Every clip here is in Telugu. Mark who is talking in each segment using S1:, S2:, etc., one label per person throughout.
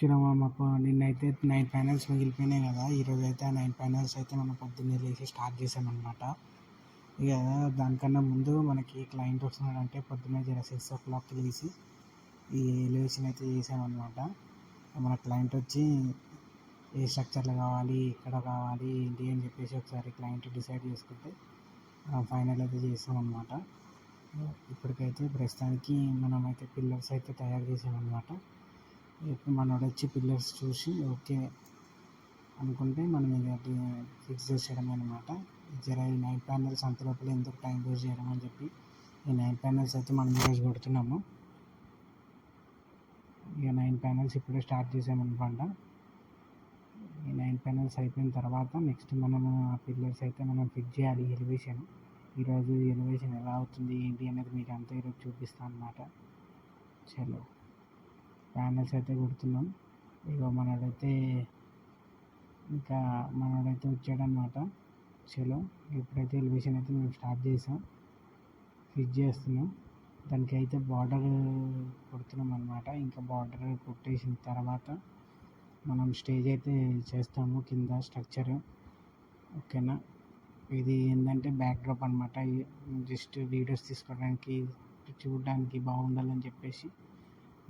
S1: చూడమా మాకు నిన్నైతే 9 ప్యానెల్స్ మిగిలిపోయినాయి కదా. ఈరోజు అయితే ఆ 9 ప్యానెల్స్ అయితే మనం పొద్దున్నే లేచి స్టార్ట్ చేసామన్నమాట. ఇక దానికన్నా ముందు మనకి క్లయింట్ వస్తున్నాడంటే పొద్దున్నే 6 o'clock లేచి ఈ ఎలివేషన్ అయితే చేసామన్నమాట. మన క్లయింట్ వచ్చి ఏ స్ట్రక్చర్లు కావాలి, ఎక్కడ కావాలి, ఏంటి అని చెప్పేసి ఒకసారి క్లయింట్ డిసైడ్ చేసుకుంటే ఫైనల్ అయితే చేసామన్నమాట. ఇప్పటికైతే ప్రస్తుతానికి మనమైతే పిల్లర్స్ అయితే తయారు చేసామన్నమాట. ఇప్పుడు మనోడు వచ్చి పిల్లర్స్ చూసి ఓకే అనుకుంటే మనం ఇక ఫిక్స్ చేసేయడం అనమాట. జర ఈ 9 ప్యానెల్స్ అంతలోపల ఎందుకు టైం వేస్ట్ చేయడం అని చెప్పి ఈ 9 ప్యానెల్స్ అయితే మనం ఈరోజు కొడుతున్నాము. ఇక 9 ప్యానెల్స్ ఇప్పుడే స్టార్ట్ చేసామన్నమాట. ఈ 9 ప్యానెల్స్ అయిపోయిన తర్వాత నెక్స్ట్ మనము ఆ పిల్లర్స్ అయితే మనం ఫిక్స్ చేయాలి. ఎలివేషన్ ఈరోజు ఎలివేషన్ ఎలా అవుతుంది ఏంటి అనేది మీకు అంతా ఈరోజు చూపిస్తాను అన్నమాట. చలో ప్యానెల్స్ అయితే కొడుతున్నాం. ఇక మనోడైతే వచ్చాడనమాట. చలో ఇప్పుడైతే ఎలివేషన్ అయితే మేము స్టార్ట్ చేసాం, ఫిక్స్ చేస్తున్నాం. దానికి అయితే బార్డర్ కొడుతున్నాం అనమాట. ఇంకా బార్డర్ కొట్టేసిన తర్వాత మనం స్టేజ్ అయితే చేస్తాము కింద స్ట్రక్చర్. ఓకేనా, ఇది ఏంటంటే బ్యాక్ డ్రాప్ అనమాట. జస్ట్ వీడియోస్ తీసుకోవడానికి చూడడానికి బాగుండాలని చెప్పేసి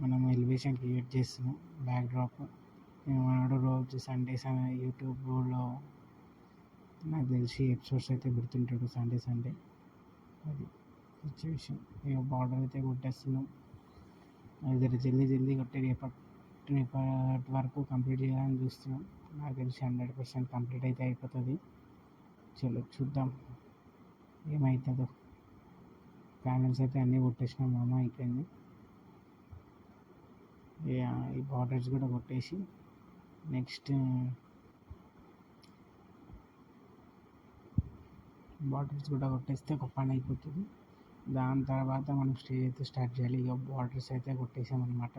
S1: మనం ఎలివేషన్ క్రియేట్ చేస్తున్నాం. బ్యాక్ డ్రాప్ మనోడు రోజు సండేస్ యూట్యూబ్లో నాకు తెలిసి ఎపిసోడ్స్ అయితే పెడుతుంటాడు సండే. అది సిచ్యువేషన్. ఇక బార్డర్ అయితే కొట్టేస్తున్నాం. అది జల్దీ కొట్టి రేపటి వరకు కంప్లీట్ చేయాలని చూస్తున్నాం. నాకు తెలిసి 100% కంప్లీట్ అయితే అయిపోతుంది. చలో చూద్దాం ఏమవుతుందో. ప్యానెల్స్ అయితే అన్నీ కొట్టేసినాం మామ, అయిపోయింది. ఈ బార్డర్స్ కూడా కొట్టేసి నెక్స్ట్ బార్డర్స్ కూడా కొట్టేస్తే ఒక పని అయిపోతుంది. దాని తర్వాత మనం స్టేజ్ అయితే స్టార్ట్ చేయాలి. ఇక బార్డర్స్ అయితే కొట్టేసామన్నమాట.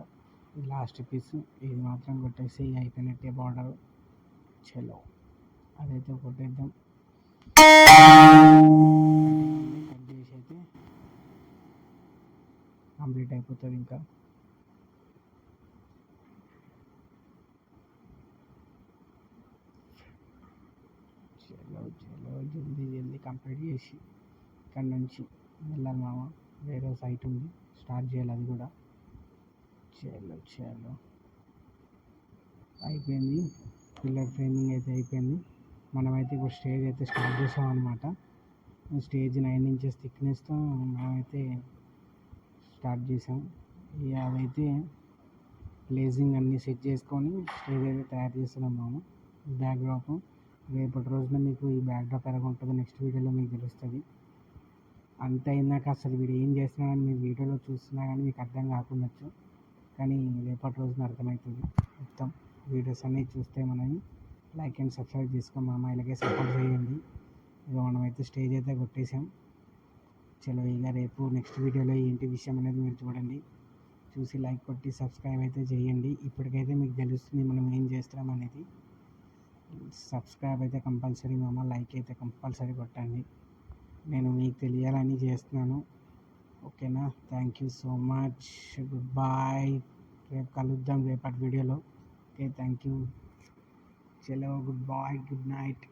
S1: ఇది లాస్ట్ పీస్, ఇది మాత్రం కొట్టేసి అయిపోయినట్టే బార్డర్. చలో అదైతే కొట్టేద్దాం. కట్ చేసి అయితే కంప్లీట్ అయిపోతుంది. ఇంకా చలో జల్దీ కంప్లీట్ చేసి ఇక్కడ నుంచి వెళ్ళాలి మామ. వేరే సైట్ ఉంది, స్టార్ట్ చేయాలి అది కూడా. చలో అయిపోయింది. పిల్లర్ ఫ్రేమింగ్ అయితే అయిపోయింది. మనమైతే ఇప్పుడు స్టేజ్ అయితే స్టార్ట్ చేసామన్నమాట. స్టేజ్ 9 inches థిక్నెస్తో మనమైతే స్టార్ట్ చేసాం. ఇక అదైతే గ్లేజింగ్ అన్నీ సెట్ చేసుకొని స్టేజ్ అయితే తయారు చేస్తున్నాం మనం. బ్యాక్ డ్రాప్ రేపటి రోజున మీకు ఈ బ్యాక్ డ్రాప్ ఎలా ఉంటుందో నెక్స్ట్ వీడియోలో మీకు తెలుస్తుంది. అంత అయినాక అసలు వీడు ఏం చేస్తున్నాడని మీరు వీడియోలో చూస్తున్నా కానీ మీకు అర్థం కాకుండొచ్చు, కానీ రేపటి రోజున అర్థమవుతుంది మొత్తం. వీడియోస్ అన్నీ చూస్తే మనని లైక్ అండ్ సబ్స్క్రైబ్ చేసుకో మామ, ఇలాగే సపోర్ట్ చేయండి. ఇక మనమైతే స్టేజ్ అయితే కొట్టేసాం. చలో ఇక రేపు నెక్స్ట్ వీడియోలో ఏంటి విషయం అనేది మీరు చూడండి, చూసి లైక్ కొట్టి సబ్స్క్రైబ్ అయితే చేయండి. ఇప్పటికైతే మీకు తెలుస్తుంది మనం ఏం చేస్తున్నాం అనేది. సబ్స్క్రైబ్ అయితే కంపల్సరీ మామ, లైక్ అయితే కంపల్సరీ కొట్టండి. నేను మీకు తెలియాలని చేస్తున్నాను. ఓకేనా, thank you so much. Good bye. రేపు కలుద్దాం రేపటి వీడియోలో. Okay, thank you. చలో గుడ్ బాయ్, గుడ్ నైట్.